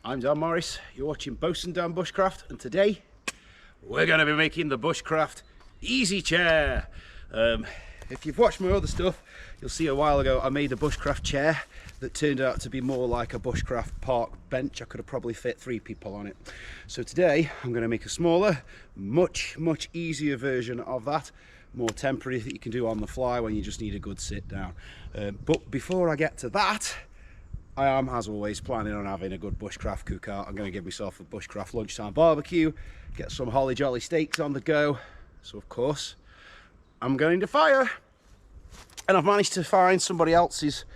I'm Dan Morris, you're watching Bosun Dan Bushcraft, and today we're going to be making the Bushcraft easy chair. If you've watched my other stuff, you'll see a while ago I made a Bushcraft chair that turned out to be more like a Bushcraft park bench. I could have probably fit 3 people on it. So today I'm going to make a smaller, much easier version of that, more temporary, that you can do on the fly when you just need a good sit down. But before I get to that, I am, as always, planning on having a good Bushcraft cookout. I'm going to give myself a Bushcraft lunchtime barbecue, get some holly jolly steaks on the go. So of course, I'm going to fire. And I've managed to find somebody else's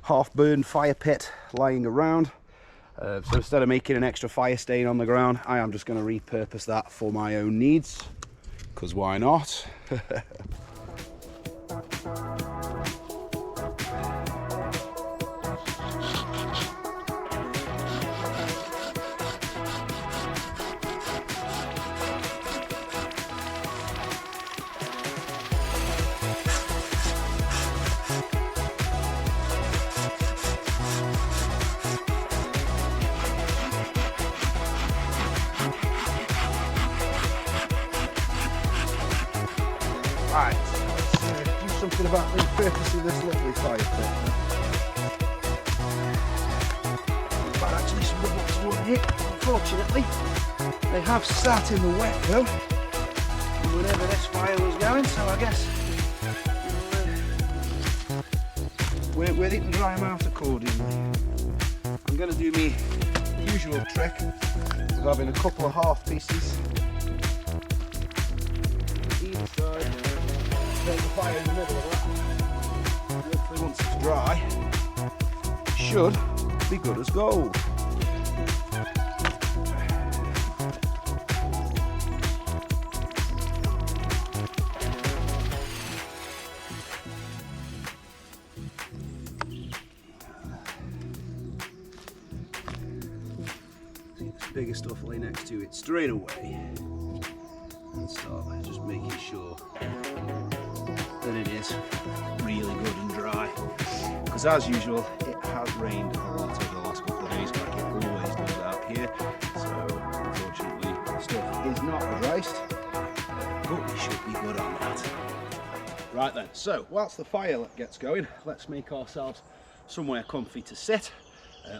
half-burned fire pit lying around. So instead of making an extra fire stain on the ground, I am just going to repurpose that for my own needs. Because why not? Right, let's do something about repurposing this lovely fire pit. But actually some of what's wood here, unfortunately. They have sat in the wet though, whenever this fire was going, so I guess we'll work with it and dry them out accordingly. I'm going to do my usual trick of having a couple of half pieces either side. Take the fire in the middle of that. Hopefully once it's dry, it should be good as gold. See this bigger stuff lay next to it straight away and start just making sure that it is really good and dry, because as usual it has rained a lot over the last couple of days, like it always does out here, so unfortunately the stuff is not the driest, but we should be good on that. Right then, so whilst the fire gets going, let's make ourselves somewhere comfy to sit.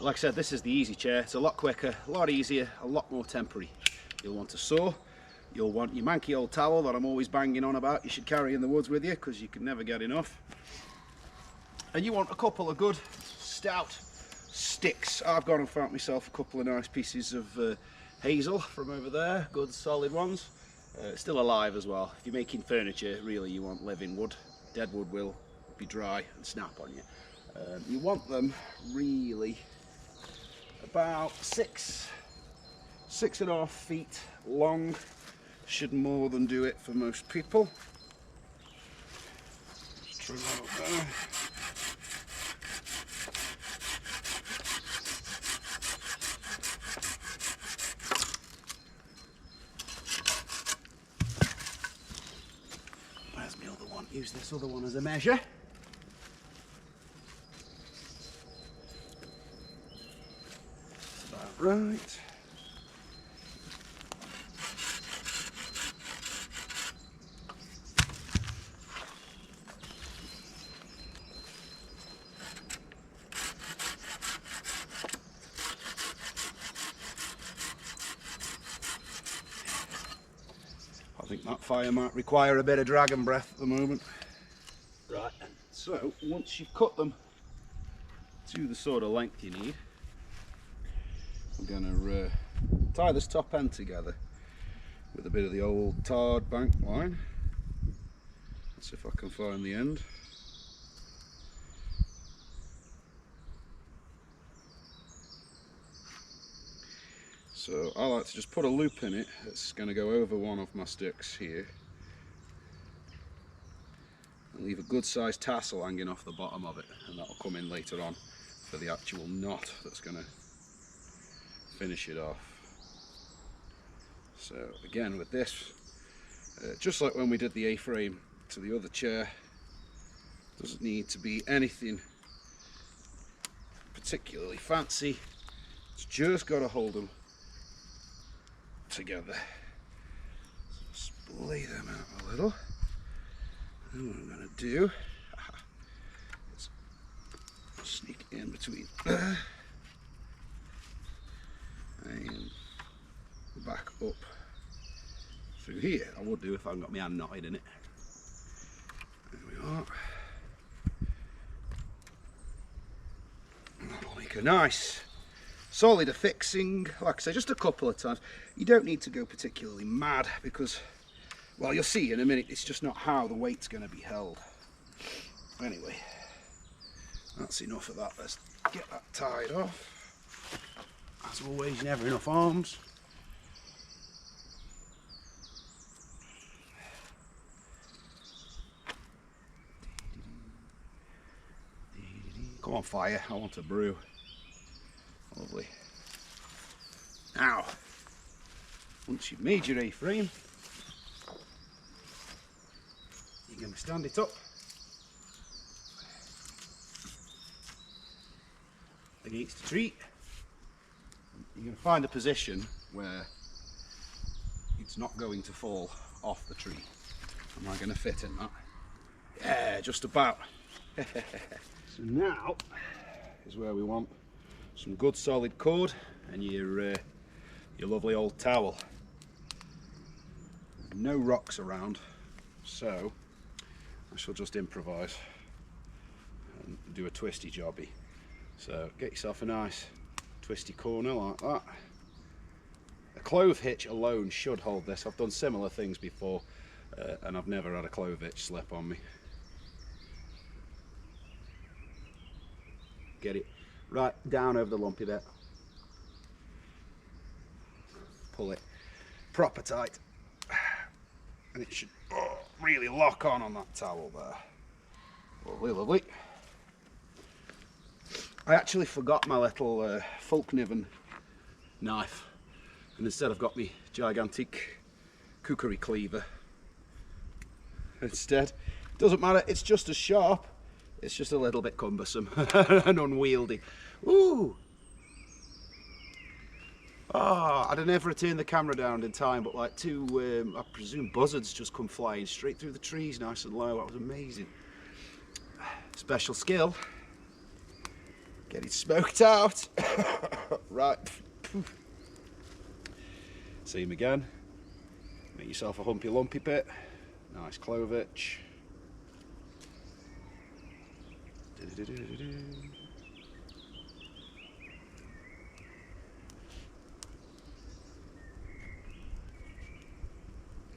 Like I said, this is the easy chair. It's a lot quicker, a lot easier, a lot more temporary. You'll want a saw. You'll want your manky old towel that I'm always banging on about you should carry in the woods with you, because you can never get enough. And you want a couple of good stout sticks. I've gone and found myself a couple of nice pieces of hazel from over there, good solid ones. Still alive as well. If you're making furniture, really you want living wood. Dead wood will be dry and snap on you. You want them really about 6.5 feet long. Should more than do it for most people. Just trim out there. Where's my other one? Use this other one as a measure. That's about right. I think that fire might require a bit of dragon breath at the moment. Right, so once you've cut them to the sort of length you need, we're going to tie this top end together with a bit of the old tarred bank line. Let's see if I can find the end. So I like to just put a loop in it that's going to go over one of my sticks here and leave a good sized tassel hanging off the bottom of it, and that'll come in later on for the actual knot that's going to finish it off. So again with this, just like when we did the A-frame to the other chair, doesn't need to be anything particularly fancy. It's just got to hold them together. So splay them out a little. And what I'm going to do is sneak in between there and back up through here. I would do if I hadn't got my hand knotted in it. There we are. That'll make a nice solid affixing. Like I say, just a couple of times. You don't need to go particularly mad because, well, you'll see in a minute, it's just not how the weight's going to be held. Anyway, that's enough of that. Let's get that tied off. As always, never enough arms. Come on, fire, I want a brew. Lovely. Now, once you've made your A-frame, you're going to stand it up against a tree. You're going to find a position where it's not going to fall off the tree. Am I going to fit in that? Yeah, just about. So now is where we want some good solid cord and your lovely old towel. No rocks around, so I shall just improvise and do a twisty jobby. So get yourself a nice twisty corner like that. A clove hitch alone should hold this. I've done similar things before and I've never had a clove hitch slip on me. Get it right down over the lumpy bit. Pull it proper tight and it should really lock on that towel there. Lovely, lovely. I actually forgot my little Fulkniven knife and instead I've got my gigantic cookery cleaver instead. Doesn't matter, it's just as sharp. It's just a little bit cumbersome and unwieldy. Ooh! Ah, I'd have never turned the camera down in time, but like two, I presume buzzards just come flying straight through the trees nice and low. That was amazing. Special skill. Get it smoked out. Right. See him again. Make yourself a humpy lumpy bit. Nice clove hitch.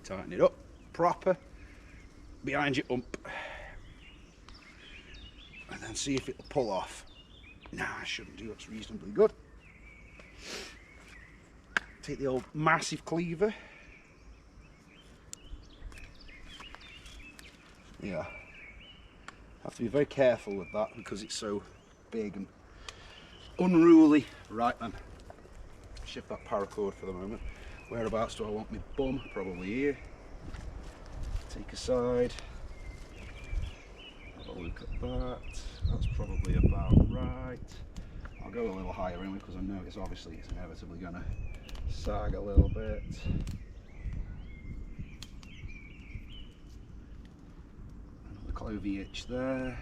Tighten it up proper behind your ump and then see if it'll pull off. Nah, I shouldn't do, that's reasonably good. Take the old massive cleaver. Yeah. Have to be very careful with that because it's so big and unruly. Right then, shift that paracord for the moment. Whereabouts do I want my bum? Probably here. Take a side. Have a look at that. That's probably about right. I'll go a little higher anyway because I know it's inevitably going to sag a little bit. Clovey itch there.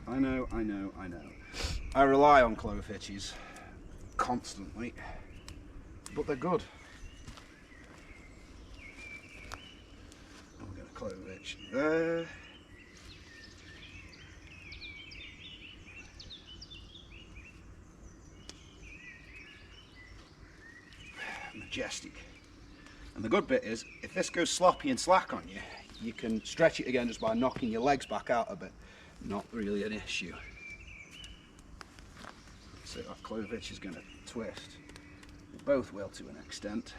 I know. I rely on clove hitches constantly, but they're good. I'm going to clove hitch there. Majestic. And the good bit is, if this goes sloppy and slack on you, you can stretch it again just by knocking your legs back out a bit. Not really an issue. So that clove hitch is going to twist. They both will to an extent.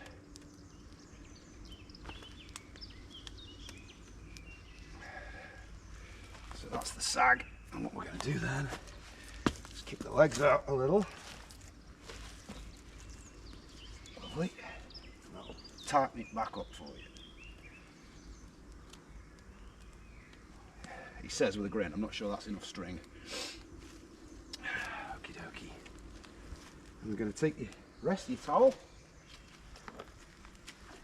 So that's the sag. And what we're going to do then is kick the legs out a little. Lovely. And that'll tighten it back up for you. He says with a grin, I'm not sure that's enough string. Okie dokie. You're going to take your rest of your towel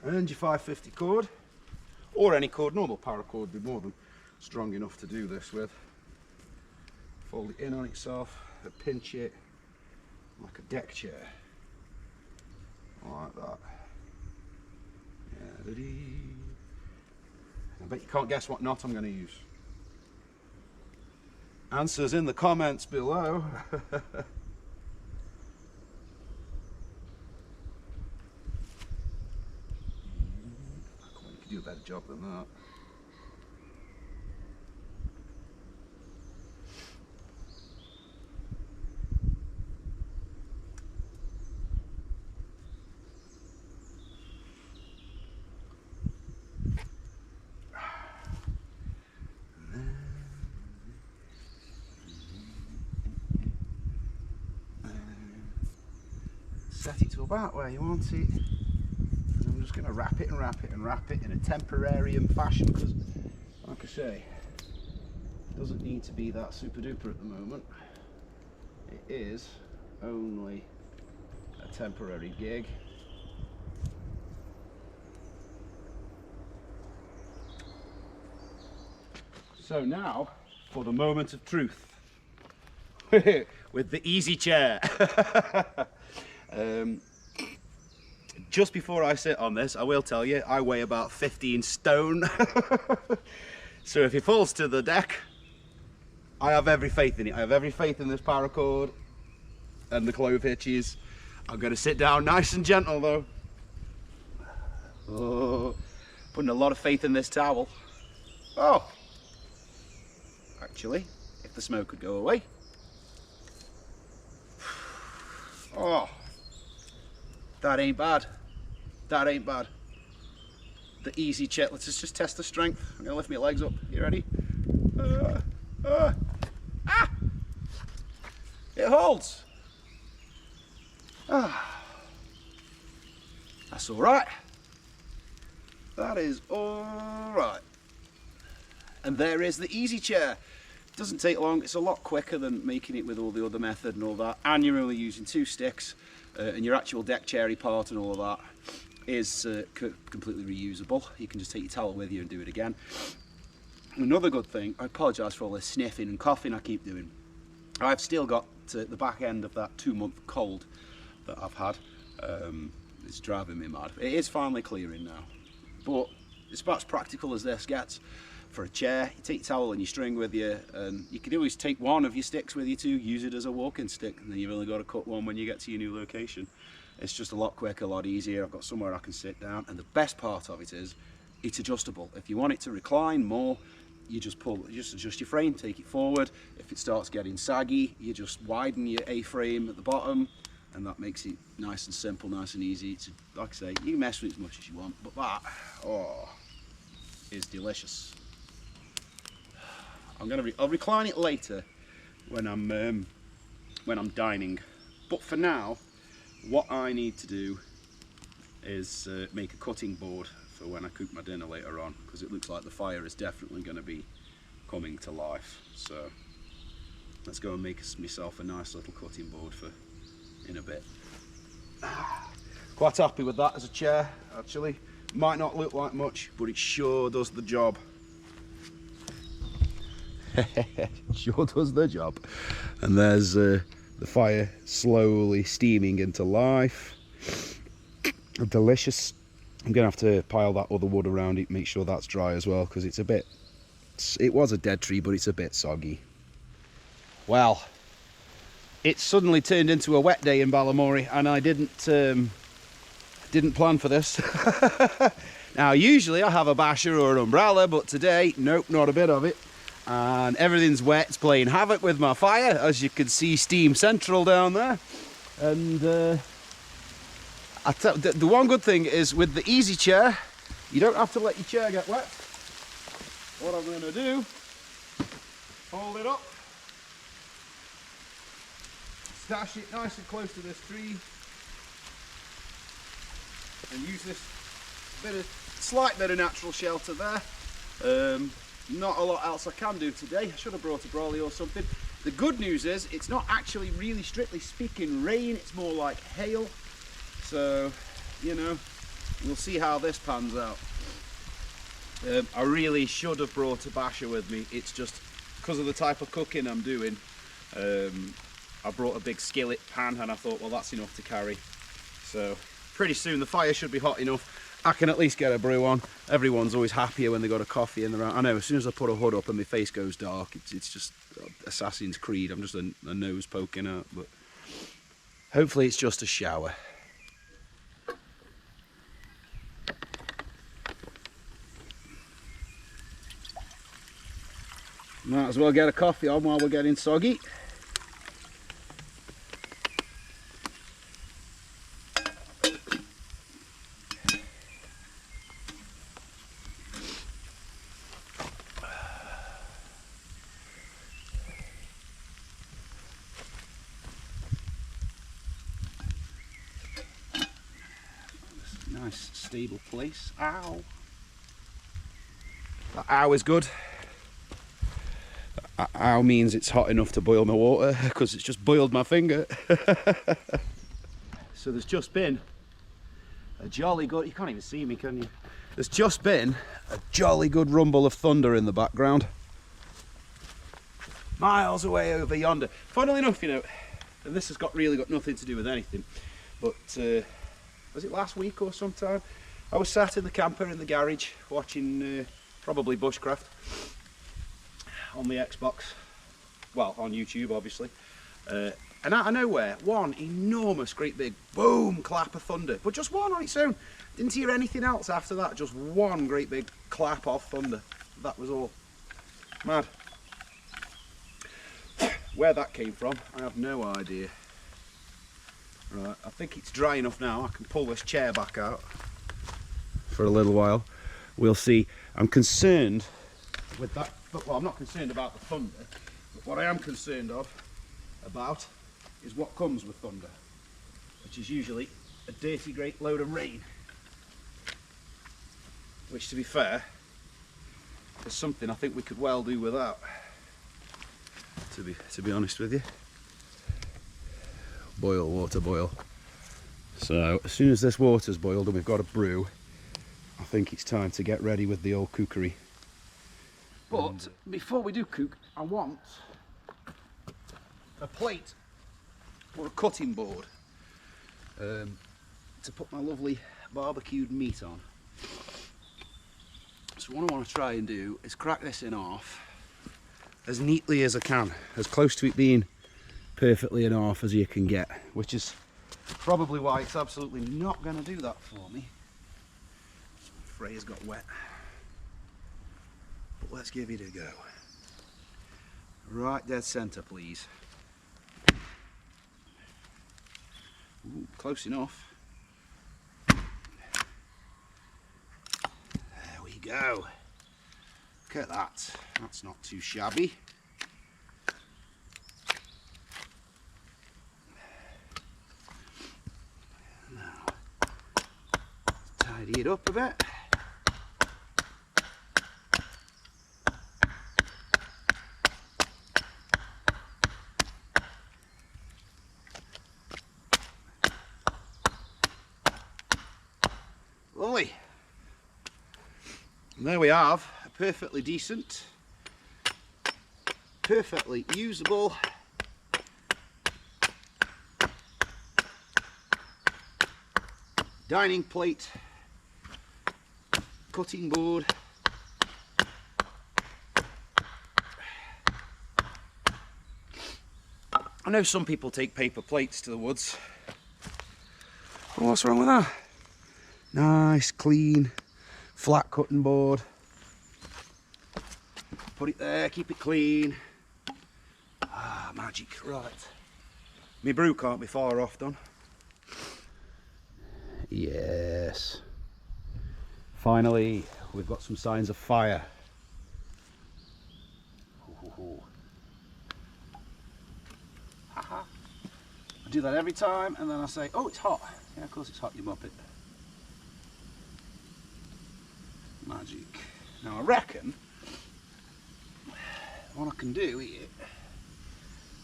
and your 550 cord, or any cord. Normal paracord would be more than strong enough to do this with. Fold it in on itself and pinch it like a deck chair, like that. Yeah, I bet you can't guess what knot I'm going to use. Answers in the comments below. You could do a better job than that. Set it to about where you want it, and I'm just going to wrap it and wrap it and wrap it in a temporarium fashion, because like I say, it doesn't need to be that super duper at the moment. It is only a temporary gig. So now for the moment of truth with the easy chair. Just before I sit on this, I will tell you, I weigh about 15 stone. So if it falls to the deck, I have every faith in it. I have every faith in this paracord and the clove hitches. I'm going to sit down nice and gentle though. Oh, putting a lot of faith in this towel. Oh, actually, if the smoke could go away. Oh. That ain't bad. That ain't bad. The easy chair. Let's just test the strength. I'm gonna lift my legs up. You ready? It holds. That's all right. That is all right. And there is the easy chair. It doesn't take long. It's a lot quicker than making it with all the other method and all that. And you're only using 2 sticks. And your actual deck cherry part and all of that is completely reusable. You can just take your towel with you and do it again. Another good thing, I apologise for all this sniffing and coughing I keep doing. I've still got the back end of that 2-month cold that I've had. It's driving me mad. It is finally clearing now, but it's about as practical as this gets. For a chair, you take your towel and your string with you, and you can always take one of your sticks with you too, use it as a walking stick, and then you've only got to cut one when you get to your new location. It's just a lot quicker, a lot easier. I've got somewhere I can sit down, and the best part of it is it's adjustable. If you want it to recline more, you just adjust your frame, take it forward. If it starts getting saggy, you just widen your A-frame at the bottom, and that makes it nice and simple, nice and easy. It's, like I say, you can mess with it as much as you want, but that, oh, is delicious. I'll recline it later when I'm dining, but for now, what I need to do is make a cutting board for when I cook my dinner later on, because it looks like the fire is definitely going to be coming to life. So let's go and make myself a nice little cutting board for in a bit. Quite happy with that as a chair, actually. Might not look like much, but it sure does the job. Sure does the job. And there's the fire slowly steaming into life. Delicious. I'm gonna have to pile that other wood around it, make sure that's dry as well, because it was a dead tree, but it's a bit soggy. Well, it suddenly turned into a wet day in Balamory, and I didn't plan for this. Now usually I have a basher or an umbrella, but today, nope, not a bit of it. And everything's wet, it's playing havoc with my fire, as you can see, steam central down there. And the one good thing is with the easy chair, you don't have to let your chair get wet. What I'm going to do, hold it up, stash it nice and close to this tree, and use this slight bit of natural shelter there. Not a lot else I can do today. I should have brought a brolly or something. The good news is it's not actually really strictly speaking rain, it's more like hail. So, you know, we'll see how this pans out. I really should have brought a basher with me. It's just because of the type of cooking I'm doing. I brought a big skillet pan and I thought, well, that's enough to carry. So pretty soon the fire should be hot enough. I can at least get a brew on. Everyone's always happier when they got a coffee in their hand. I know, as soon as I put a hood up and my face goes dark, it's just Assassin's Creed. I'm just a nose poking out, but hopefully it's just a shower. Might as well get a coffee on while we're getting soggy. Nice stable place. Ow! That ow is good. Ow means it's hot enough to boil my water, because it's just boiled my finger. So there's just been a jolly good, you can't even see me, can you? There's just been a jolly good rumble of thunder in the background. Miles away over yonder. Funnily enough, you know, and this has really got nothing to do with anything, but was it last week or sometime? I was sat in the camper in the garage watching probably Bushcraft on the Xbox, well, on YouTube obviously, and out of nowhere, one enormous great big boom clap of thunder, but just one on its own. Didn't hear anything else after that, just one great big clap of thunder. That was all. Mad. Where that came from, I have no idea. Right, I think it's dry enough now. I can pull this chair back out for a little while. We'll see. I'm concerned with that, well, I'm not concerned about the thunder, but what I am concerned about is what comes with thunder, which is usually a dirty great load of rain, which, to be fair, is something I think we could well do without, to be honest with you. Boil, water, boil. So as soon as this water's boiled and we've got a brew, I think it's time to get ready with the old cookery. But before we do cook, I want a plate or a cutting board to put my lovely barbecued meat on. So what I want to try and do is crack this in half as neatly as I can, as close to it being perfectly in half as you can get, which is probably why it's absolutely not going to do that for me. Freya's got wet. But let's give it a go. Right dead centre, please. Ooh, close enough. There we go. Look at that. That's not too shabby. Now, tidy it up a bit. Lovely. And there we have a perfectly decent, perfectly usable dining plate, cutting board, I know some people take paper plates to the woods. Well, what's wrong with that? Nice, clean, flat cutting board. Put it there, keep it clean. Ah, magic, right. My brew can't be far off done. Yes. Finally, we've got some signs of fire. Haha. I do that every time and then I say, oh, it's hot. Yeah, of course it's hot, you muppet. Magic. Now I reckon what I can do here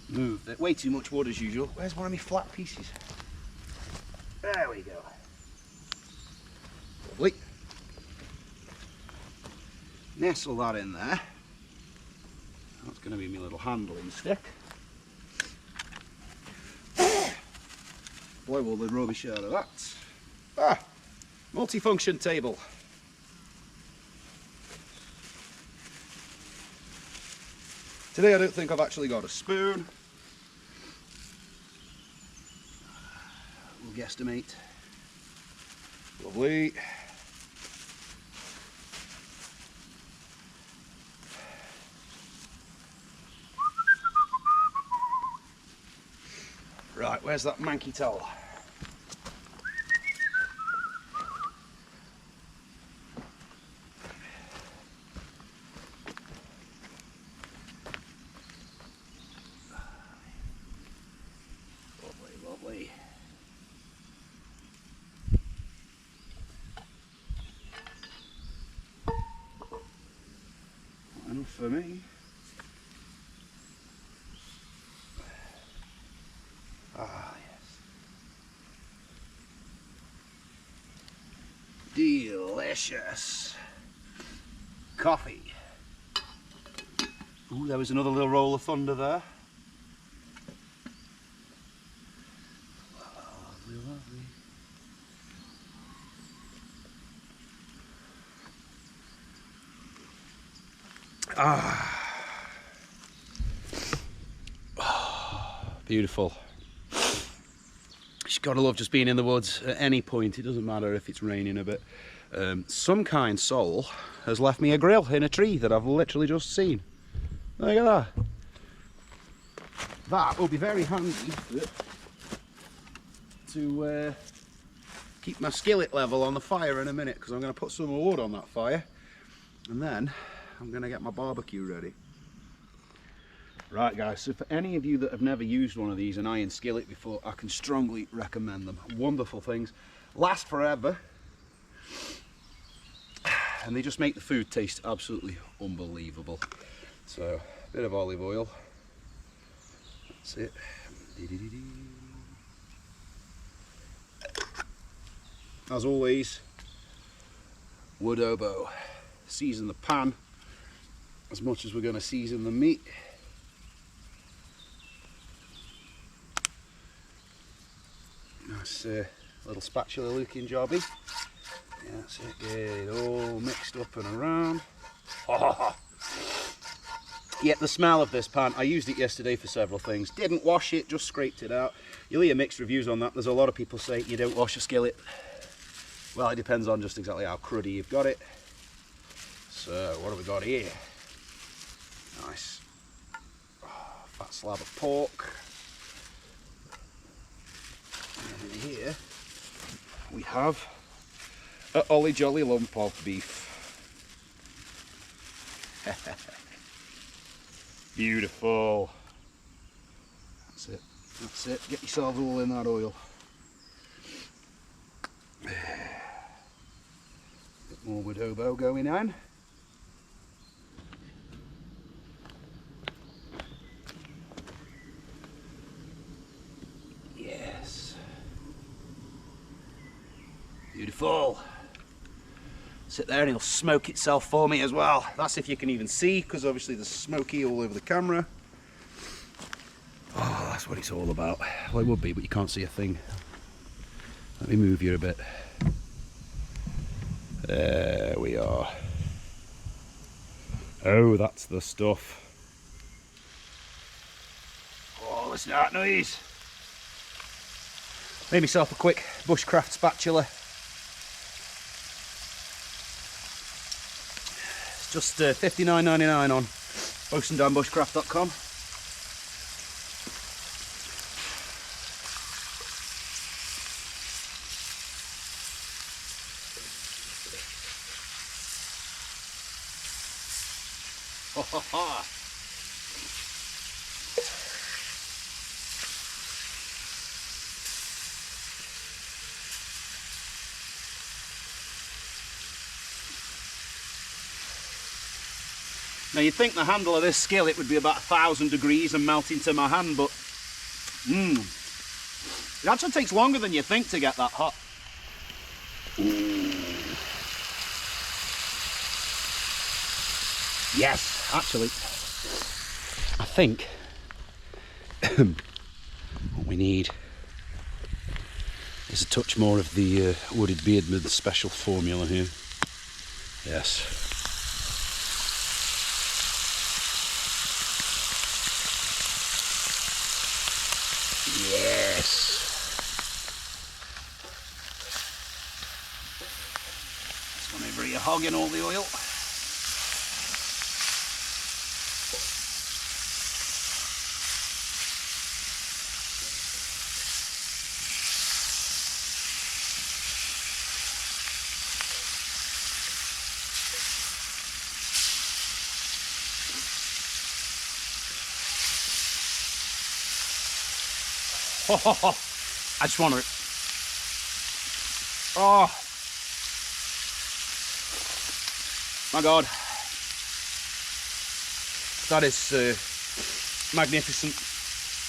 Move it. Way too much wood as usual. Where's one of my flat pieces? There we go. Lovely. Nestle that in there. That's going to be my little handling stick. Blow all the rubbish out of that. Multifunction table. Today I don't think I've actually got a spoon. We'll guesstimate. Lovely. Right, where's that manky towel? Lovely, lovely. Not enough for me. Ah, yes. Delicious. Coffee. Ooh, there was another little roll of thunder there. Lovely, lovely. Beautiful. Just gotta love just being in the woods at any point. It doesn't matter if it's raining a bit. Some kind soul has left me a grill in a tree that I've literally just seen. Look at that. That will be very handy to keep my skillet level on the fire in a minute, because I'm going to put some wood on that fire and then I'm going to get my barbecue ready. Right guys, so for any of you that have never used one of these, an iron skillet before, I can strongly recommend them. Wonderful things, last forever, and they just make the food taste absolutely unbelievable. So, a bit of olive oil, that's it. As always, wood oboe. Season the pan as much as we're going to season the meat. Nice little spatula looking jobby. Yeah, that's it, get it all mixed up and around. Yeah, the smell of this pan, I used it yesterday for several things. Didn't wash it, just scraped it out. You'll hear mixed reviews on that. There's a lot of people say you don't wash a skillet. Well, it depends on just exactly how cruddy you've got it. So, what have we got here? Nice fat slab of pork. And in here we have a olly jolly lump of beef. Beautiful. That's it. That's it. Get yourselves all in that oil. Bit more wood oboe going on. Yes. Beautiful. Sit there and it'll smoke itself for me as well. That's if you can even see, because obviously there's smoky all over the camera. Oh, that's what it's all about. Well, it would be, but you can't see a thing. Let me move you a bit. There we are. Oh, that's the stuff. Oh, listen to that noise. Made myself a quick Bushcraft spatula. It's just $59.99 on bosundanbushcraft.com. Ha ha ha! Now you'd think the handle of this skillet would be about 1,000 degrees and melt into my hand, but it actually takes longer than you think to get that hot. Yes, actually, I think what we need is a touch more of the wooded beardman's special formula here. Yes. Yes. This one over here hogging all the oil. I just want to. Oh my God, that is magnificent.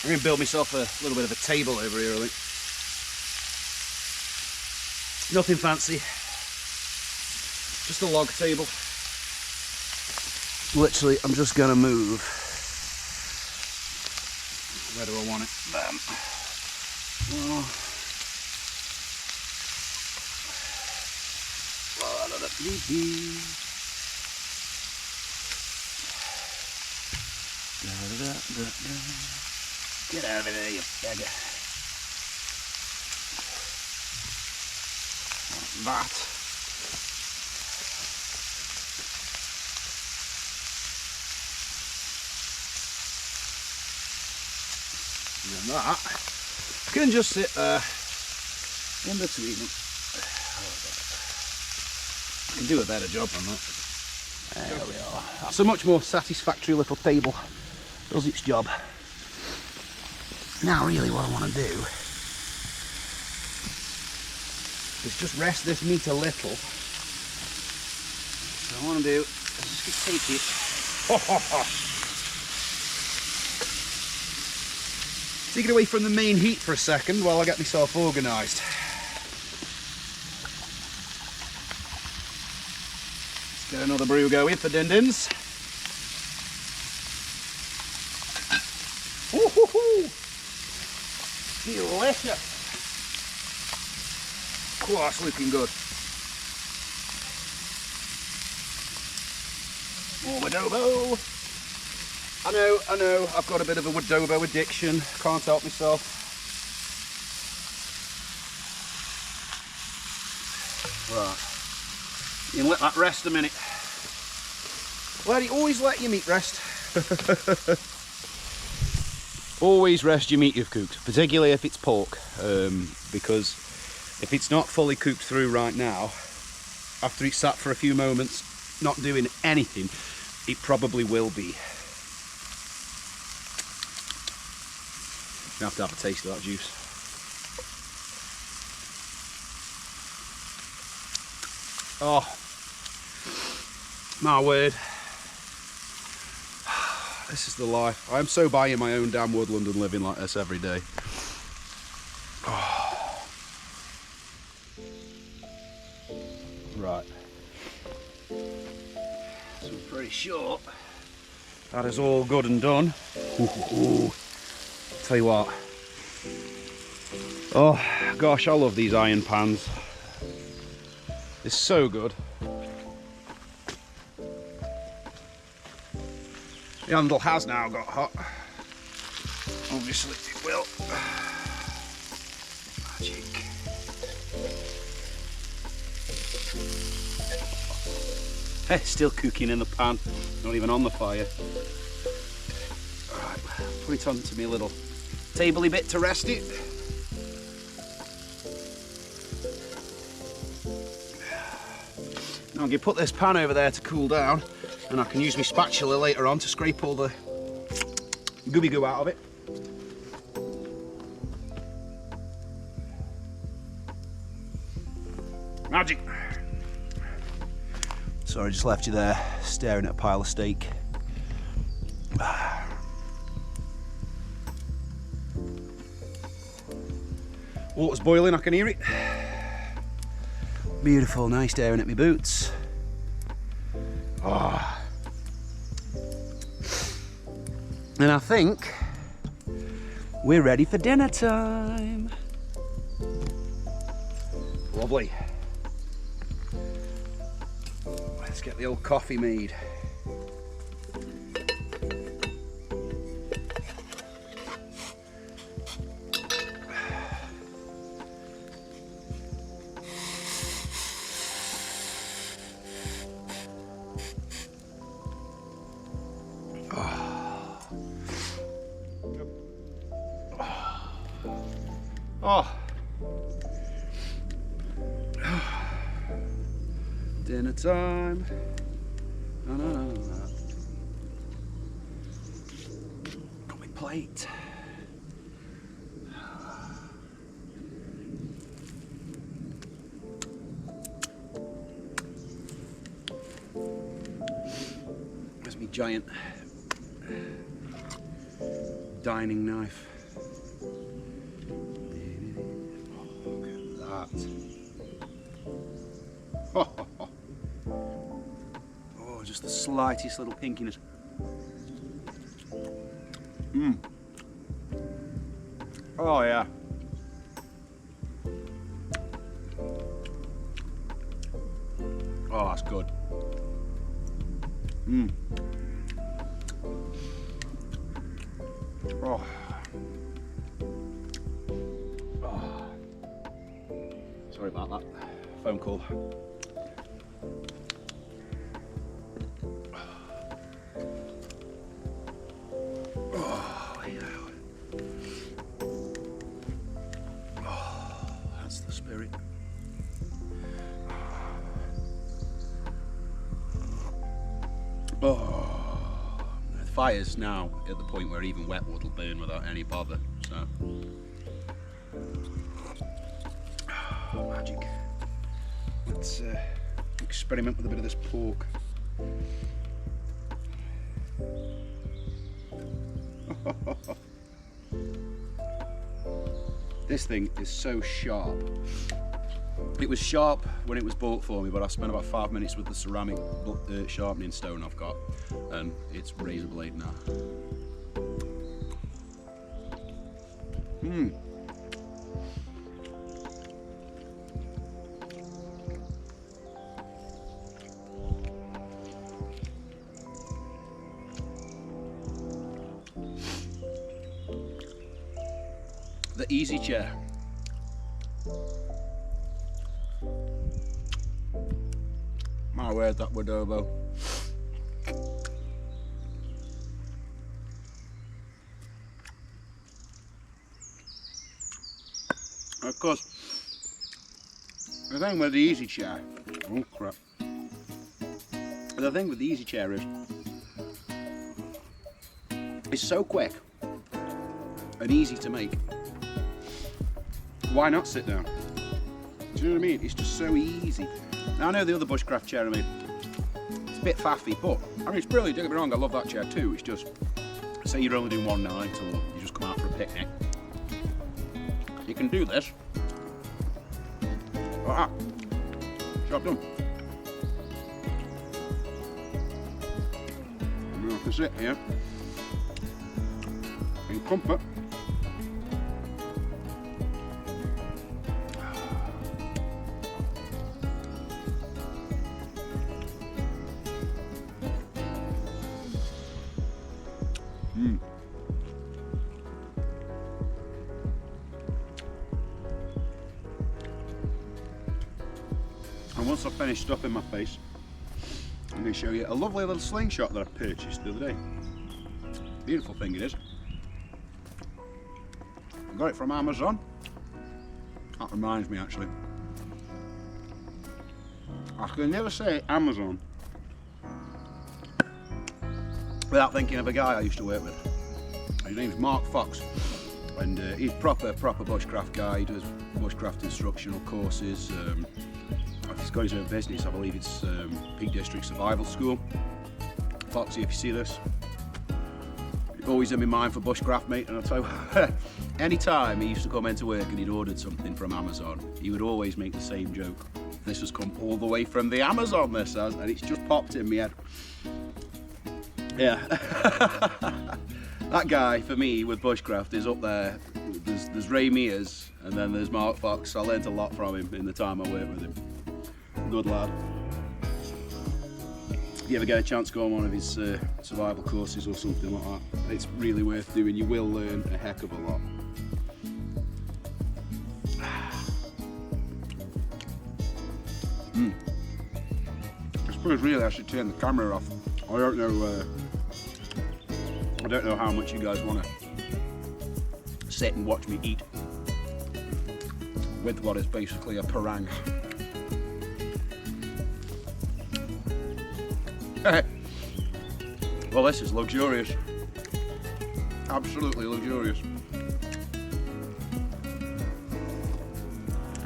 I'm going to build myself a little bit of a table over here, I think. Nothing fancy, just a log table. Literally, I'm just going to move. Where do I want it? Bam. Oh. Get out of there, you beggar. Like that. And that can just sit there in between them. I can do a better job on that. There we are. That's a much more satisfactory little table. Does its job. Now really what I want to do is just rest this meat a little. So what I want to do is just take it. Take it away from the main heat for a second while I get myself organised. Let's get another brew going for Dindins. Woohoo! Delicious! Oh, that's looking good. More adobo. I know, I've got a bit of a adobo addiction, can't help myself. Right, you can let that rest a minute. Always let your meat rest. Always rest your meat you've cooked, particularly if it's pork, because if it's not fully cooked through right now, after it's sat for a few moments, not doing anything, it probably will be. You have to have a taste of that juice. Oh, my word. This is the life. I'm so buying my own damn woodland and living like this every day. Oh. Right. So I'm pretty sure that is all good and done. Ooh. Tell you what, oh gosh, I love these iron pans. It's so good. The handle has now got hot. Obviously it will. Magic. It's still cooking in the pan, not even on the fire. Alright, put it onto me a little tabley bit to rest it. Now I'm going to put this pan over there to cool down, and I can use my spatula later on to scrape all the gooby goo out of it. Magic! Sorry, I just left you there staring at a pile of steak. Water's boiling, I can hear it. Beautiful, nice staring at my boots. Oh. And I think we're ready for dinner time. Lovely. Let's get the old coffee made. Oh. Dinner time. No. Got my plate. There's my giant dining knife. Oh, just the slightest little pinkiness. Oh yeah. Oh, that's good. Oh. Sorry about that phone call. Oh, yeah. Oh, that's the spirit. Oh, the fire's now at the point where even wet wood will burn without any bother. So. Magic. Let's experiment with a bit of this pork. This thing is so sharp. It was sharp when it was bought for me, but I've spent about 5 minutes with the ceramic sharpening stone I've got, and it's razor blade now. The easy chair. My word, that Wadobo. Of course, the thing with the easy chair, oh crap. The thing with the easy chair is, it's so quick and easy to make. Why not sit down? Do you know what I mean? It's just so easy. Now I know the other Bushcraft chair I made, it's a bit faffy, but I mean it's brilliant, don't get me wrong, I love that chair too. It's just, say you're only doing one night or you just come out for a picnic. You can do this. Like that. Job done. You have to sit here in comfort. And once I've finished stuffing my face, I'm going to show you a lovely little slingshot that I purchased the other day. Beautiful thing it is. I got it from Amazon. That reminds me actually. I can never say Amazon without thinking of a guy I used to work with. His name's Mark Fox, and he's proper bushcraft guy. He does bushcraft instructional courses. He's got his own business. I believe it's Peak District Survival School. Foxy, if you see this, always in my mind for Bushcraft, mate, and I'll tell you, any time he used to come into work and he'd ordered something from Amazon, he would always make the same joke. This has come all the way from the Amazon, this has, and it's just popped in my head. Yeah. That guy, for me, with Bushcraft, is up there. There's Ray Mears, and then there's Mark Fox. I learnt a lot from him in the time I worked with him. Good lad. If you ever get a chance to go on one of his survival courses or something like that, it's really worth doing. You will learn a heck of a lot. I suppose really I should turn the camera off. I don't know how much you guys want to sit and watch me eat with what is basically a parang. Well, this is luxurious. Absolutely luxurious.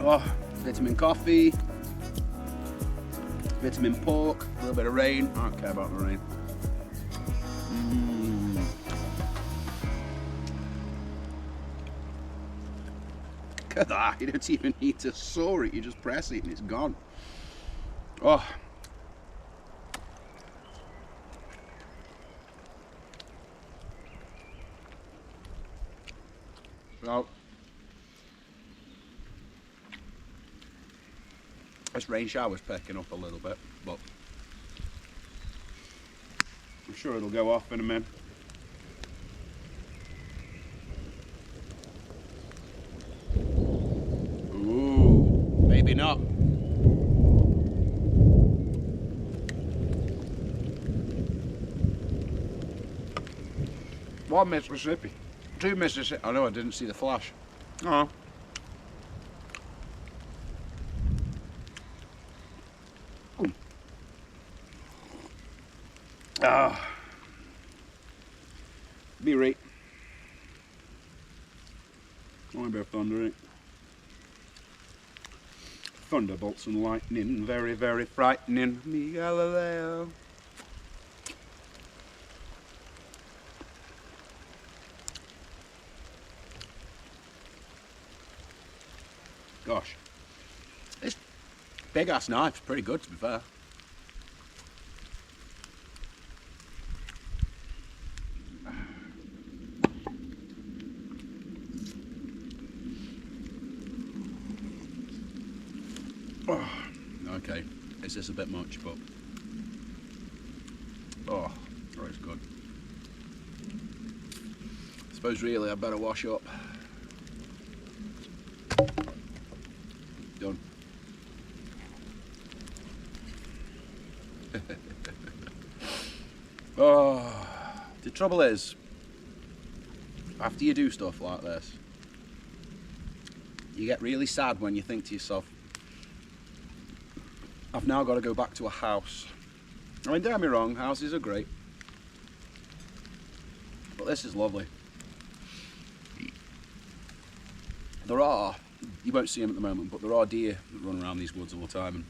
Oh, vitamin coffee, vitamin pork, a little bit of rain. I don't care about the rain. Look at that, you don't even need to saw it, you just press it and it's gone. Oh. So, this rain shower's picking up a little bit, but I'm sure it'll go off in a minute. Ooh, maybe not. One Mississippi. 2 Mississippi. I know I didn't see the flash. Oh. Ah. Be right. Only a bit of thunder, ain't it? Thunderbolts and lightning, very, very frightening. Me Galileo. Gosh, this big ass knife's pretty good, to be fair. Oh, okay, it's just a bit much, but oh, it's good. I suppose really I better wash up. Done. Oh, the trouble is, after you do stuff like this, you get really sad when you think to yourself, I've now got to go back to a house. I mean, don't get me wrong, houses are great, but this is lovely. There are, you won't see them at the moment, but there are deer that run around these woods all the time, and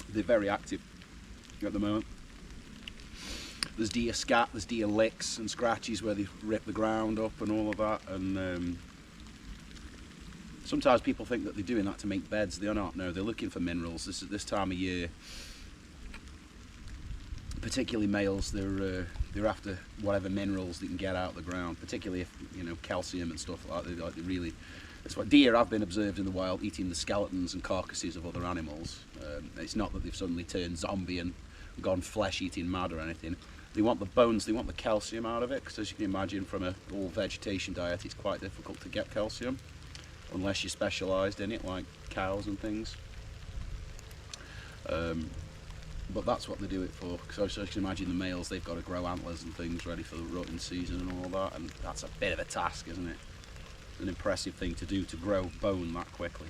they're very active at the moment. There's deer scat, there's deer licks and scratches where they rip the ground up and all of that, and sometimes people think that they're doing that to make beds. They are not. No, they're looking for minerals. This time of year, particularly males, they're after whatever minerals they can get out of the ground, particularly if, you know, calcium and stuff like that. They really, that's what deer have been observed in the wild eating the skeletons and carcasses of other animals. It's not that they've suddenly turned zombie and gone flesh-eating mad or anything. They want the bones, they want the calcium out of it, because as you can imagine from a all vegetation diet, it's quite difficult to get calcium unless you're specialised in it, like cows and things. But that's what they do it for, because as you can imagine, the males, they've got to grow antlers and things ready for the rutting season and all that, and that's a bit of a task, isn't it? It's an impressive thing to do, to grow bone that quickly.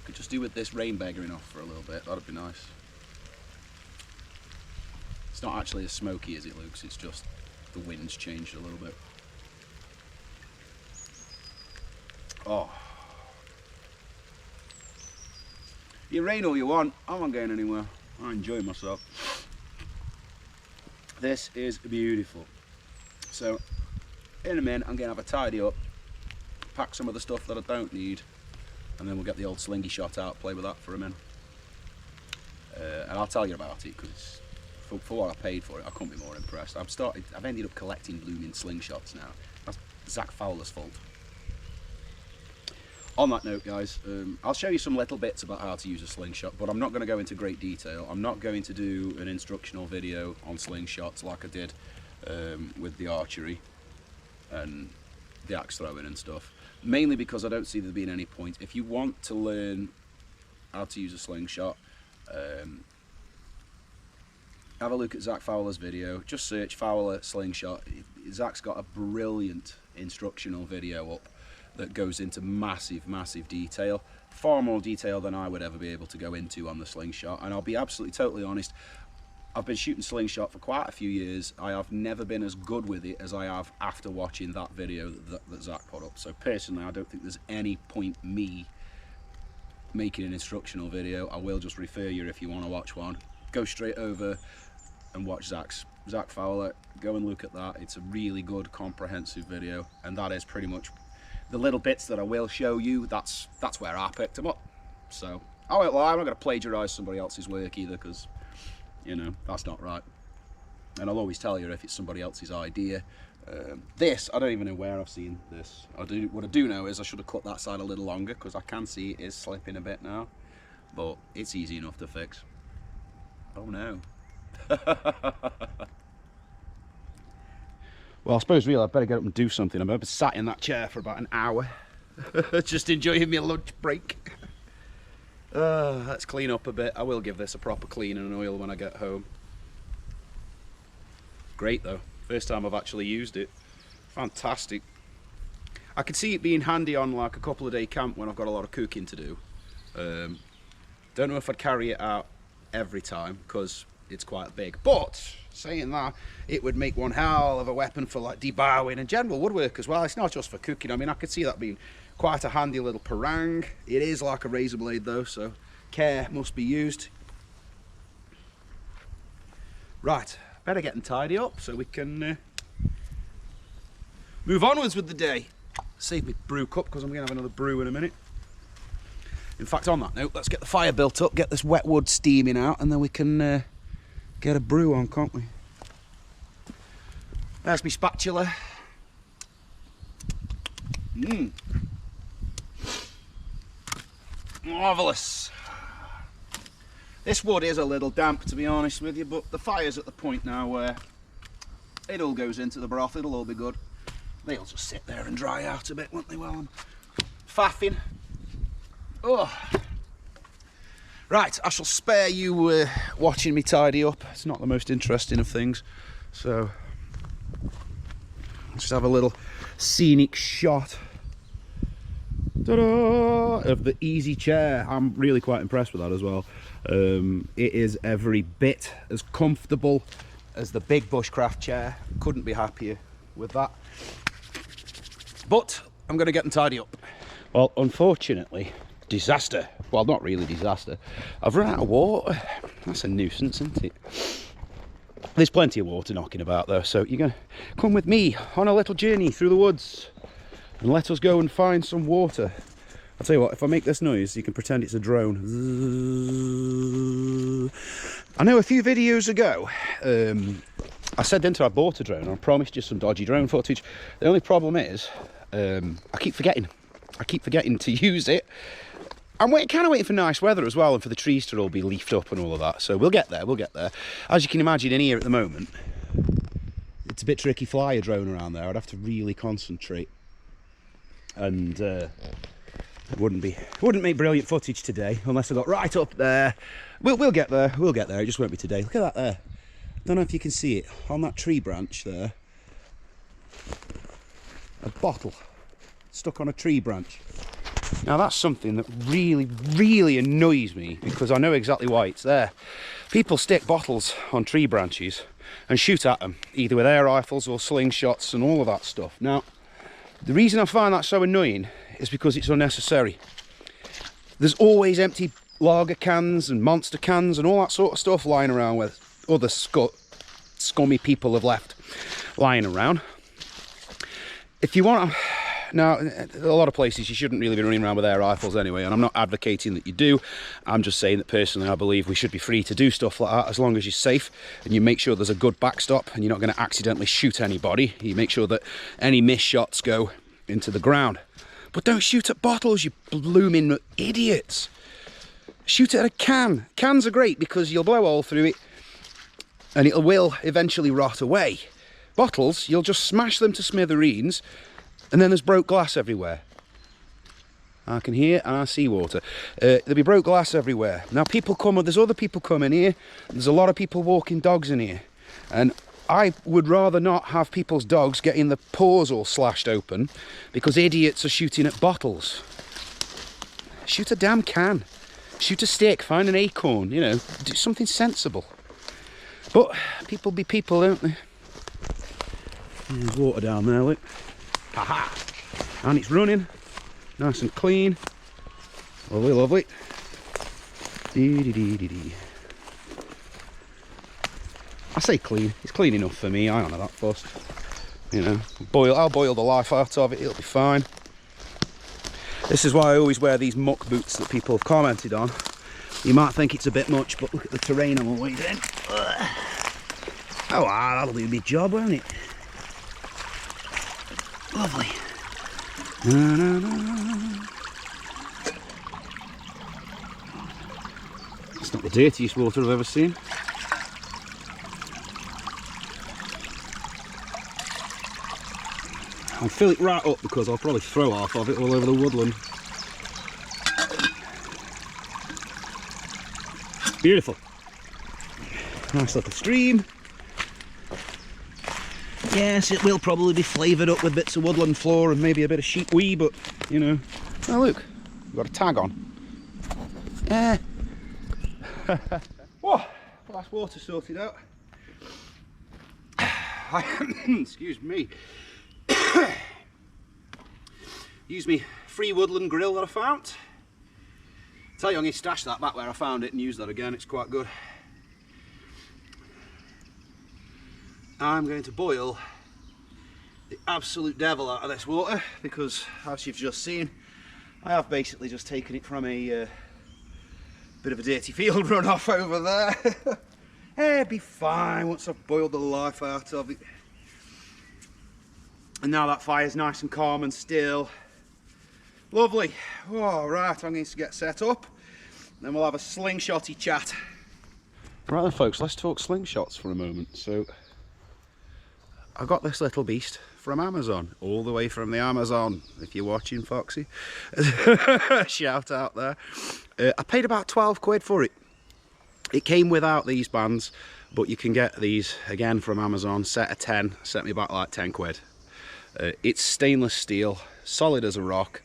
Could just do with this rain begging off for a little bit, that'd be nice. It's not actually as smoky as it looks, it's just the wind's changed a little bit. Oh. You rain all you want, I'm not going anywhere. I enjoy myself. This is beautiful. So in a minute I'm going to have a tidy up, pack some of the stuff that I don't need, and then we'll get the old slingy shot out, play with that for a minute. And I'll tell you about it, because for what I paid for it, I couldn't be more impressed. I've ended up collecting blooming slingshots now. That's Zach Fowler's fault. On that note, guys, I'll show you some little bits about how to use a slingshot, but I'm not going to go into great detail. I'm not going to do an instructional video on slingshots like I did with the archery and the axe throwing and stuff, mainly because I don't see there being any point. If you want to learn how to use a slingshot, have a look at Zach Fowler's video. Just search Fowler slingshot. Zach's got a brilliant instructional video up that goes into massive detail, far more detail than I would ever be able to go into on the slingshot. And I'll be absolutely totally honest, I've been shooting slingshot for quite a few years. I have never been as good with it as I have after watching that video that Zach put up. So personally, I don't think there's any point me making an instructional video. I will just refer you, if you want to watch one, go straight over and watch Zach Fowler. Go and look at that. It's a really good comprehensive video, and that is pretty much the little bits that I will show you. That's where I picked them up. So I won't lie, I'm not going to plagiarise somebody else's work either, because, you know, that's not right. And I'll always tell you if it's somebody else's idea. This, I don't even know where I've seen this. What I do know is I should have cut that side a little longer, because I can see it is slipping a bit now, but it's easy enough to fix. Oh no. Well, I suppose really I'd better get up and do something. I've been sat in that chair for about an hour, just enjoying my lunch break. Let's clean up a bit. I will give this a proper clean and an oil when I get home. Great though, first time I've actually used it. Fantastic. I could see it being handy on like a couple of day camp when I've got a lot of cooking to do. Don't know if I'd carry it out every time, because it's quite big, but saying that, it would make one hell of a weapon for like debowing and general woodwork as well. It's not just for cooking. I mean, I could see that being quite a handy little parang. It is like a razor blade though, so care must be used. Right, better get them tidy up so we can move onwards with the day. Save me brew cup, because I'm going to have another brew in a minute. In fact, on that note, let's get the fire built up, get this wet wood steaming out, and then we can get a brew on, can't we? There's my spatula. Marvellous. This wood is a little damp, to be honest with you, but the fire's at the point now where it all goes into the broth. It'll all be good. They'll just sit there and dry out a bit, won't they, while I'm faffing. Oh. Right, I shall spare you watching me tidy up. It's not the most interesting of things, so let's just have a little scenic shot of the easy chair. I'm really quite impressed with that as well. It is every bit as comfortable as the big Bushcraft chair. Couldn't be happier with that. But I'm going to get them tidy up. Well, unfortunately, disaster. Well, not really disaster. I've run out of water. That's a nuisance, isn't it? There's plenty of water knocking about though, so you're going to come with me on a little journey through the woods and let us go and find some water. I'll tell you what, if I make this noise, you can pretend it's a drone. I know a few videos ago, I said then I bought a drone. I promised you some dodgy drone footage. The only problem is, I keep forgetting. I keep forgetting to use it. I'm kind of waiting for nice weather as well, and for the trees to all be leafed up and all of that. So we'll get there, we'll get there. As you can imagine, in here at the moment, it's a bit tricky fly a drone around there. I'd have to really concentrate, and it wouldn't make brilliant footage today unless I got right up there. We'll get there, we'll get there. It just won't be today. Look at that there. Don't know if you can see it on that tree branch there. A bottle stuck on a tree branch. Now that's something that really annoys me, because I know exactly why it's there. People stick bottles on tree branches and shoot at them, either with air rifles or slingshots and all of that stuff. Now, the reason I find that so annoying is because it's unnecessary. There's always empty lager cans and monster cans and all that sort of stuff lying around with other scut. scummy people have left lying around. If you want, now a lot of places you shouldn't really be running around with air rifles anyway, and I'm not advocating that you do. I'm just saying that personally I believe we should be free to do stuff like that as long as you're safe and you make sure there's a good backstop and you're not going to accidentally shoot anybody. You make sure that any missed shots go into the ground. But don't shoot at bottles, you blooming idiots. Shoot at a can. Cans are great because you'll blow a hole through it and it will eventually rot away. Bottles, you'll just smash them to smithereens and then there's broke glass everywhere. I can hear and I see water. There'll be broke glass everywhere. Now people come, there's other people coming here. There's a lot of people walking dogs in here. And I would rather not have people's dogs getting the paws all slashed open because idiots are shooting at bottles. Shoot a damn can. Shoot a stick, find an acorn, you know, do something sensible. But people be people, don't they? There's water down there, look. Haha! And it's running, nice and clean. Lovely, lovely. Dee-dee-dee-dee-dee. I say clean, it's clean enough for me, I don't know that fussed. You know, I'll boil the life out of it, it'll be fine. This is why I always wear these muck boots that people have commented on. You might think it's a bit much, but look at the terrain I'm avoiding. Oh, that'll do a big job, won't it? Lovely. Na, na, na. It's not the dirtiest water I've ever seen. I'll fill it right up because I'll probably throw half of it all over the woodland. Beautiful. Nice little stream. Yes, it will probably be flavoured up with bits of woodland floor and maybe a bit of sheep wee, but you know. Oh look, we've got a tag on. Yeah. Whoa, well, that's water sorted out. Excuse me. Use me free woodland grill that I found. Tell you I'm going to stash that back where I found it and use that again, it's quite good. I'm going to boil the absolute devil out of this water because, as you've just seen, I have basically just taken it from a bit of a dirty field runoff over there. It'll be fine once I've boiled the life out of it. And now that fire's nice and calm and still. Lovely. All right, I'm going to get set up. Then we'll have a slingshotty chat. Right then, folks, let's talk slingshots for a moment. So, I got this little beast from Amazon, all the way from the Amazon. If you're watching, Foxy, shout out there. I paid about 12 quid for it. It came without these bands, but you can get these again from Amazon. Set of 10, set me back like 10 quid. It's stainless steel, solid as a rock,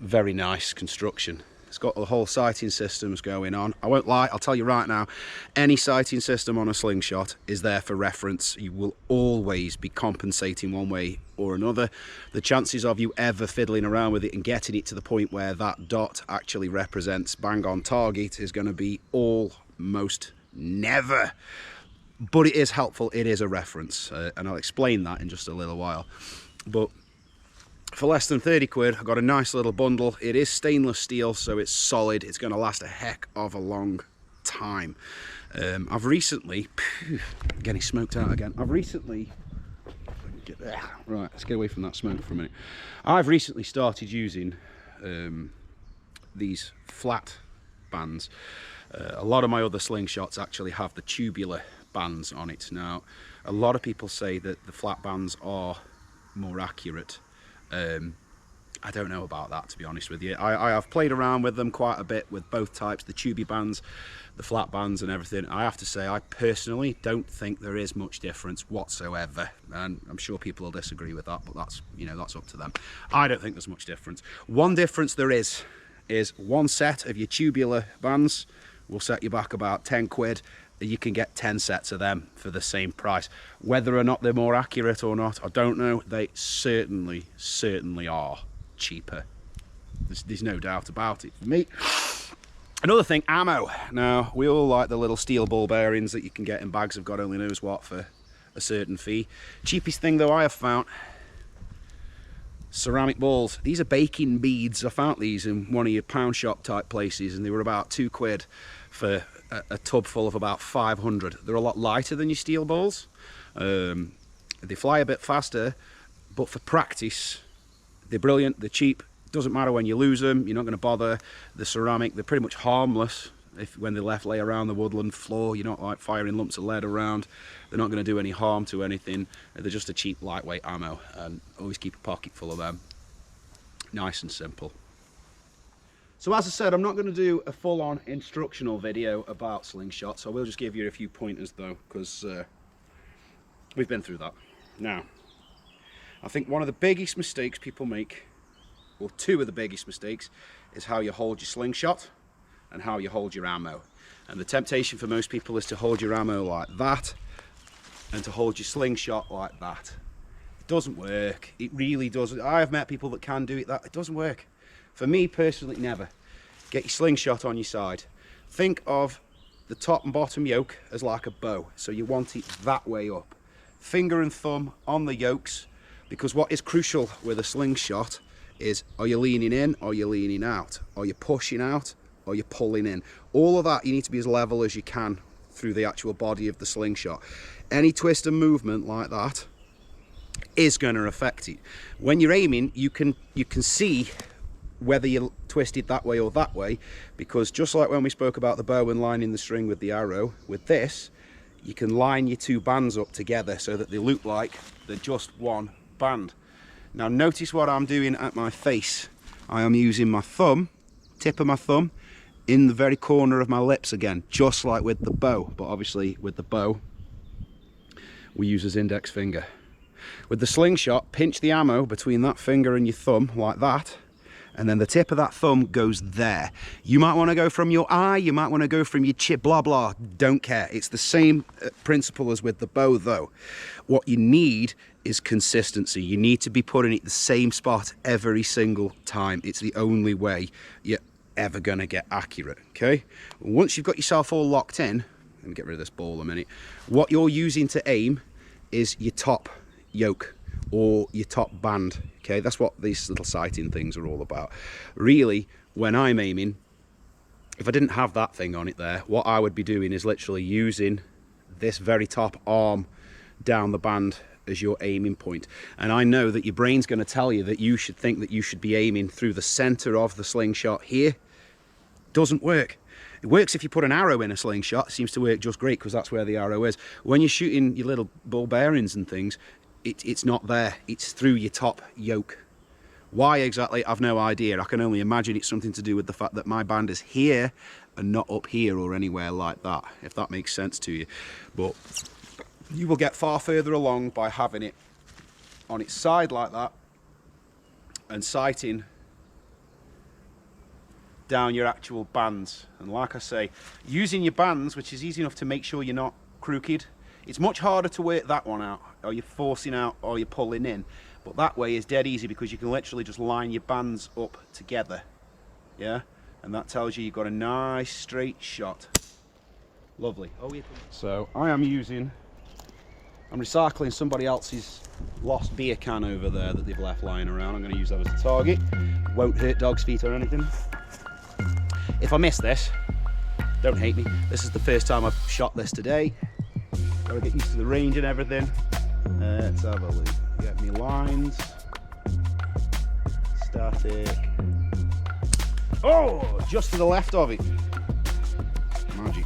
very nice construction. It's got the whole sighting systems going on. I won't lie, I'll tell you right now, any sighting system on a slingshot is there for reference. You will always be compensating one way or another. The chances of you ever fiddling around with it and getting it to the point where that dot actually represents bang on target is going to be almost never. But it is helpful, it is a reference, and I'll explain that in just a little while. But for less than 30 quid, I got a nice little bundle. It is stainless steel, so it's solid. It's going to last a heck of a long time. I've recently, getting smoked out again. Right, let's get away from that smoke for a minute. I've recently started using these flat bands. A lot of my other slingshots actually have the tubular bands on it. Now, a lot of people say that the flat bands are more accurate. I don't know about that, to be honest with you. I have played around with them quite a bit with both types, the tubey bands, the flat bands and everything. I have to say, I personally don't think there is much difference whatsoever, and I'm sure people will disagree with that, but that's, you know, that's up to them. I don't think there's much difference. One difference there is one set of your tubular bands will set you back about 10 quid. You can get 10 sets of them for the same price. Whether or not they're more accurate or not, I don't know. They certainly are cheaper. There's no doubt about it for me. Another thing, ammo. Now, we all like the little steel ball bearings that you can get in bags of God only knows what for a certain fee. Cheapest thing though I have found, ceramic balls. These are baking beads. I found these in one of your pound shop type places and they were about £2 for a tub full of about 500. They're a lot lighter than your steel balls. They fly a bit faster, but for practice, they're brilliant, they're cheap. Doesn't matter when you lose them, you're not going to bother. The ceramic, they're pretty much harmless when they're left lay around the woodland floor. You're not like firing lumps of lead around. They're not going to do any harm to anything. They're just a cheap, lightweight ammo, and always keep a pocket full of them. Nice and simple. So as I said, I'm not going to do a full-on instructional video about slingshots. I will just give you a few pointers though, because we've been through that. Now, I think one of the biggest mistakes people make, or two of the biggest mistakes, is how you hold your slingshot and how you hold your ammo. And the temptation for most people is to hold your ammo like that and to hold your slingshot like that. It doesn't work. It really doesn't. I have met people that can do it that. It doesn't work. For me personally, never. Get your slingshot on your side. Think of the top and bottom yoke as like a bow. So you want it that way up. Finger and thumb on the yokes, because what is crucial with a slingshot is, are you leaning in or are you leaning out? Are you pushing out or are you pulling in? All of that, you need to be as level as you can through the actual body of the slingshot. Any twist and movement like that is going to affect it. When you're aiming, you can see whether you're twisted that way or that way, because just like when we spoke about the bow and lining the string with the arrow, with this, you can line your two bands up together so that they look like they're just one band. Now notice what I'm doing at my face. I am using my thumb, tip of my thumb, in the very corner of my lips again, just like with the bow, but obviously with the bow we use his index finger. With the slingshot, pinch the ammo between that finger and your thumb like that, and then the tip of that thumb goes there. You might want to go from your eye, you might want to go from your chip, blah blah, don't care. It's the same principle as with the bow though. What you need is consistency. You need to be putting it the same spot every single time. It's the only way you're ever gonna get accurate, okay? Once you've got yourself all locked in, let me get rid of this ball a minute, what you're using to aim is your top yoke or your top band, okay? That's what these little sighting things are all about. Really, when I'm aiming, if I didn't have that thing on it there, what I would be doing is literally using this very top arm down the band as your aiming point. And I know that your brain's going to tell you that you should think that you should be aiming through the center of the slingshot here. Doesn't work. It works if you put an arrow in a slingshot. It seems to work just great because that's where the arrow is. When you're shooting your little ball bearings and things, it's not there. It's through your top yoke. Why exactly, I've no idea. I can only imagine it's something to do with the fact that my band is here and not up here or anywhere like that, if that makes sense to you. But you will get far further along by having it on its side like that and sighting down your actual bands. And like I say, using your bands, which is easy enough to make sure you're not crooked. It's much harder to work that one out, or you're forcing out or you're pulling in, but that way is dead easy because you can literally just line your bands up together, yeah, and that tells you you've got a nice straight shot. Lovely. So I'm recycling somebody else's lost beer can over there that they've left lying around. I'm going to use that as a target. Won't hurt dog's feet or anything. If I miss this, don't hate me. This is the first time I've shot this today. Got to get used to the range and everything. Let's have a look. Get me lines. Static. Oh, just to the left of it. Magic.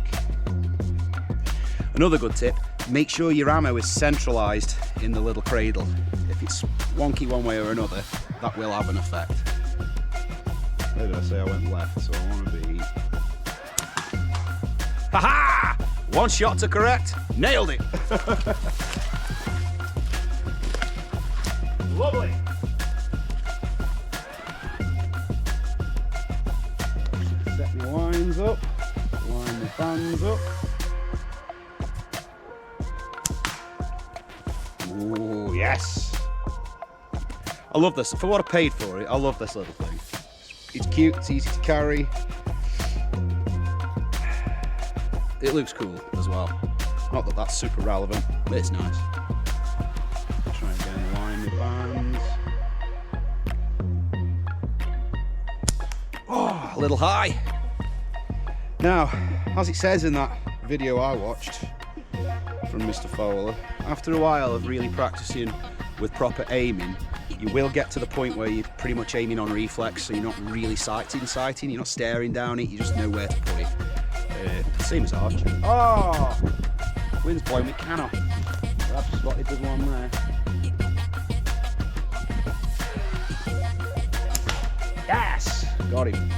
Another good tip, make sure your ammo is centralised in the little cradle. If it's wonky one way or another, that will have an effect. Where did I say I went left? So I want to be... Ha-ha! One shot to correct. Nailed it. Lovely. Set my lines up. Line the bands up. Ooh, yes. I love this. For what I paid for it, I love this little thing. It's cute, it's easy to carry. it looks cool as well. Not that that's super relevant, but it's nice. Try again, line the bands. Oh, a little high. Now, as it says in that video I watched from Mr. Fowler, after a while of really practicing with proper aiming, you will get to the point where you're pretty much aiming on reflex, so you're not really sighting, you're not staring down it, you just know where to put it. Same as archery. Oh! Wind's blowing me can off. I've spotted the one there. Yes! Got him.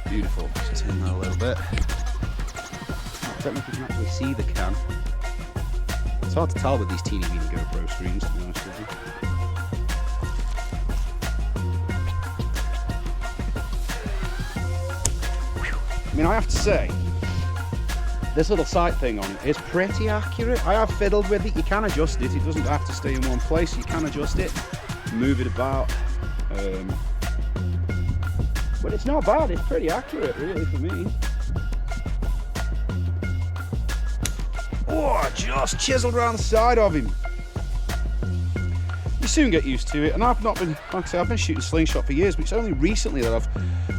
Beautiful. Just turn that a little bit. I don't know if you can actually see the can. It's hard to tell with these teeny weeny GoPro screens, to be honest with you. I mean, I have to say, this little sight thing on it is pretty accurate. I have fiddled with it. You can adjust it. It doesn't have to stay in one place. You can adjust it, move it about. But it's not bad. It's pretty accurate, really, for me. Oh, just chiseled around the side of him. You soon get used to it, and I've not been, like I say, I've been shooting slingshot for years, but it's only recently that I've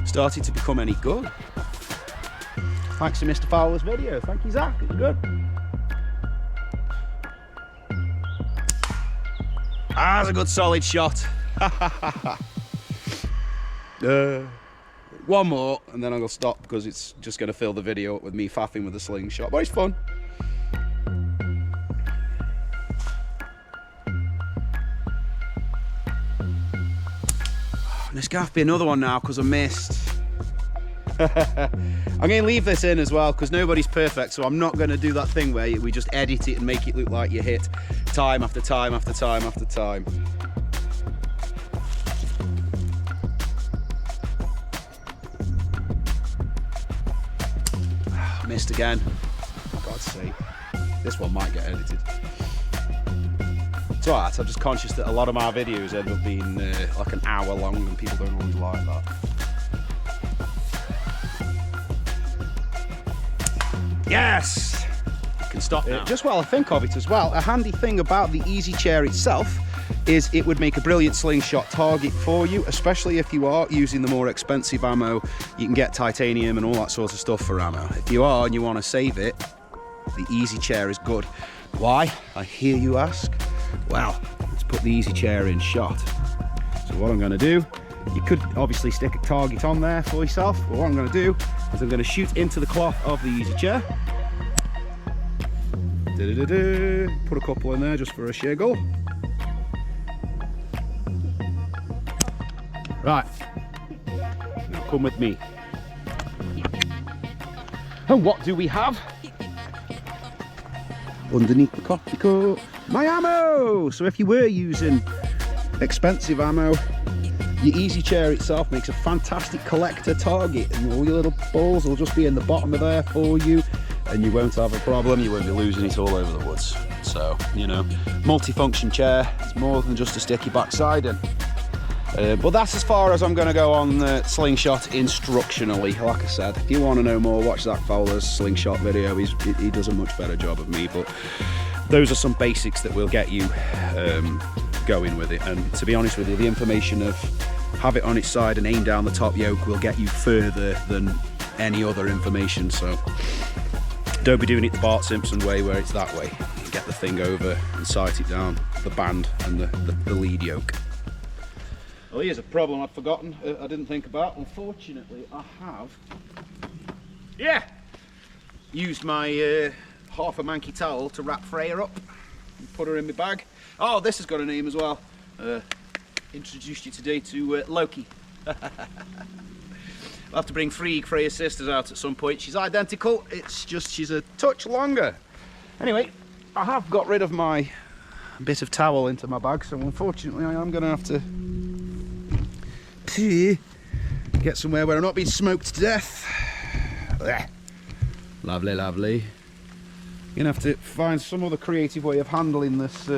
started to become any good. Thanks to Mr. Fowler's video. Thank you, Zach. It's good. That's a good solid shot. One more, and then I'll stop because it's just going to fill the video up with me faffing with a slingshot, but it's fun. There's going to have to be another one now because I missed. I'm going to leave this in as well because nobody's perfect, so I'm not going to do that thing where we just edit it and make it look like you hit time after time after time after time. Missed again. For God's sake. This one might get edited. It's alright, I'm just conscious that a lot of my videos end up being like an hour long and people don't always like that. Yes! You can stop now. Just while I think of it as well, a handy thing about the Easy Chair itself is it would make a brilliant slingshot target for you, especially if you are using the more expensive ammo. You can get titanium and all that sort of stuff for ammo. If you are and you want to save it, the Easy Chair is good. Why? I hear you ask. Well, let's put the Easy Chair in shot. So what I'm going to do, you could obviously stick a target on there for yourself, but what I'm going to do is I'm going to shoot into the cloth of the Easy Chair. Put a couple in there just for a shiggle. Right, now come with me. And what do we have? Underneath the coffee cup, my ammo! So if you were using expensive ammo, your Easy Chair itself makes a fantastic collector target, and all your little balls will just be in the bottom of there for you, and you won't have a problem. You won't be losing it all over the woods. So, you know, multifunction chair, it's more than just to stick your backside in. But that's as far as I'm going to go on the slingshot instructionally. Like I said, if you want to know more, watch Zach Fowler's slingshot video. He does a much better job of me, but those are some basics that will get you going with it. And to be honest with you, the information of have it on its side and aim down the top yoke will get you further than any other information. So don't be doing it the Bart Simpson way, where it's that way. You get the thing over and sight it down the band and the lead yoke. Well, here's a problem I'd forgotten, I didn't think about. Unfortunately, I have, used my half a manky towel to wrap Freya up and put her in my bag. Oh, this has got a name as well. Introduced you today to Loki. I'll have to bring Freya's sisters out at some point. She's identical, it's just she's a touch longer. Anyway, I have got rid of my bit of towel into my bag, so unfortunately I am going to have to get somewhere where I'm not being smoked to death. Lovely, lovely. You're going to have to find some other creative way of handling this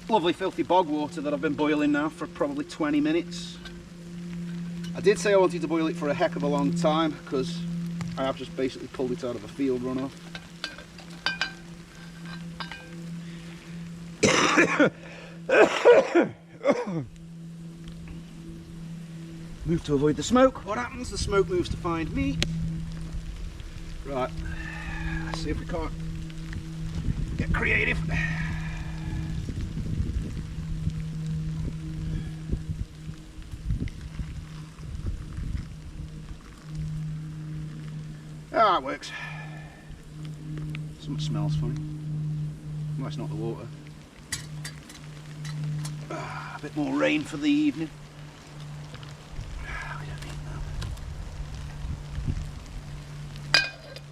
lovely filthy bog water that I've been boiling now for probably 20 minutes. I did say I wanted to boil it for a heck of a long time because I have just basically pulled it out of a field runoff. Move to avoid the smoke. What happens? The smoke moves to find me. Right, let's see if we can't get creative. Ah, it works. Something smells funny. Well, it's not the water. A bit more rain for the evening. We don't need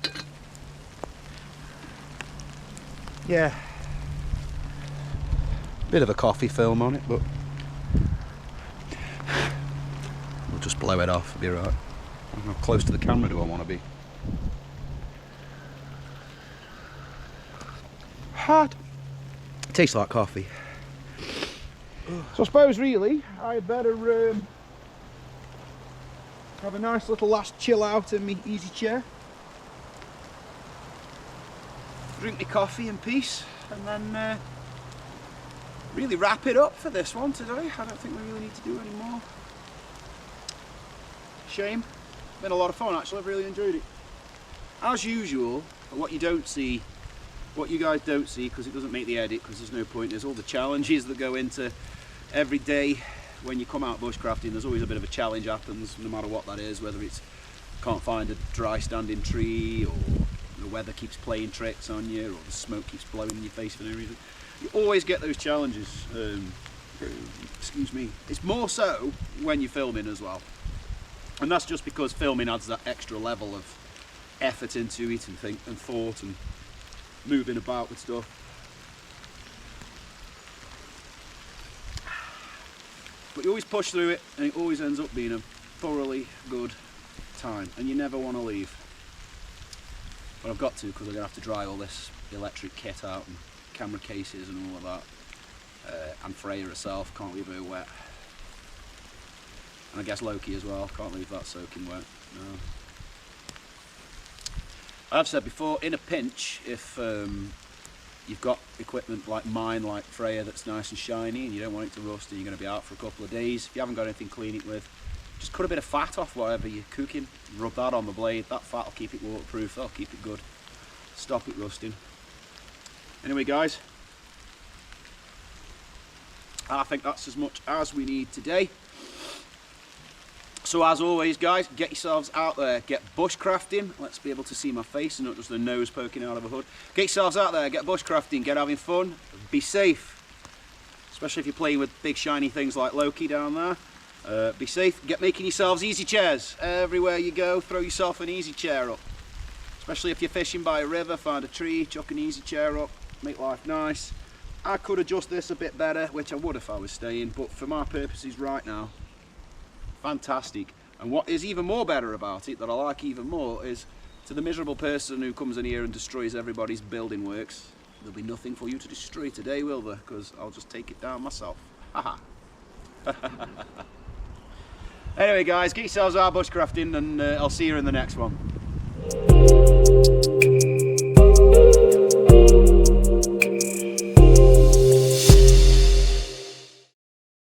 that. Yeah. Bit of a coffee film on it, but we'll just blow it off, it'll be right. How close to the camera do I want to be? Hot. It tastes like coffee. So I suppose really I'd better have a nice little last chill out in my easy chair, drink my coffee in peace, and then really wrap it up for this one today. I don't think we really need to do any more. Shame. Been a lot of fun actually, I've really enjoyed it. As usual, what you don't see, what you guys don't see, because it doesn't make the edit, because there's no point, there's all the challenges that go into every day when you come out bushcrafting. There's always a bit of a challenge happens, no matter what that is, whether it's can't find a dry standing tree, or the weather keeps playing tricks on you, or the smoke keeps blowing in your face for no reason. You always get those challenges. Excuse me. It's more so when you're filming as well. And that's just because filming adds that extra level of effort into it, and thought, and moving about with stuff. But you always push through it, and it always ends up being a thoroughly good time, and you never want to leave. But I've got to, because I'm going to have to dry all this electric kit out, and camera cases and all of that. And Freya herself, can't leave her wet. And I guess Loki as well, can't leave that soaking wet. No. I've said before, in a pinch, if you've got equipment like mine, like Freya, that's nice and shiny and you don't want it to rust and you're going to be out for a couple of days, if you haven't got anything to clean it with, just cut a bit of fat off whatever you're cooking, rub that on the blade. That fat will keep it waterproof, that'll keep it good, stop it rusting. Anyway guys, I think that's as much as we need today. So as always guys, get yourselves out there, get bushcrafting. Let's be able to see my face and not just the nose poking out of a hood. Get yourselves out there, get bushcrafting, get having fun, be safe. Especially if you're playing with big shiny things like Loki down there. Be safe, get making yourselves easy chairs. Everywhere you go, throw yourself an easy chair up. Especially if you're fishing by a river, find a tree, chuck an easy chair up, make life nice. I could adjust this a bit better, which I would if I was staying, but for my purposes right now, fantastic. And what is even more better about it, that I like even more, is to the miserable person who comes in here and destroys everybody's building works, there'll be nothing for you to destroy today, will there? Because I'll just take it down myself. Haha. Anyway guys, get yourselves out bushcrafting, and I'll see you in the next one.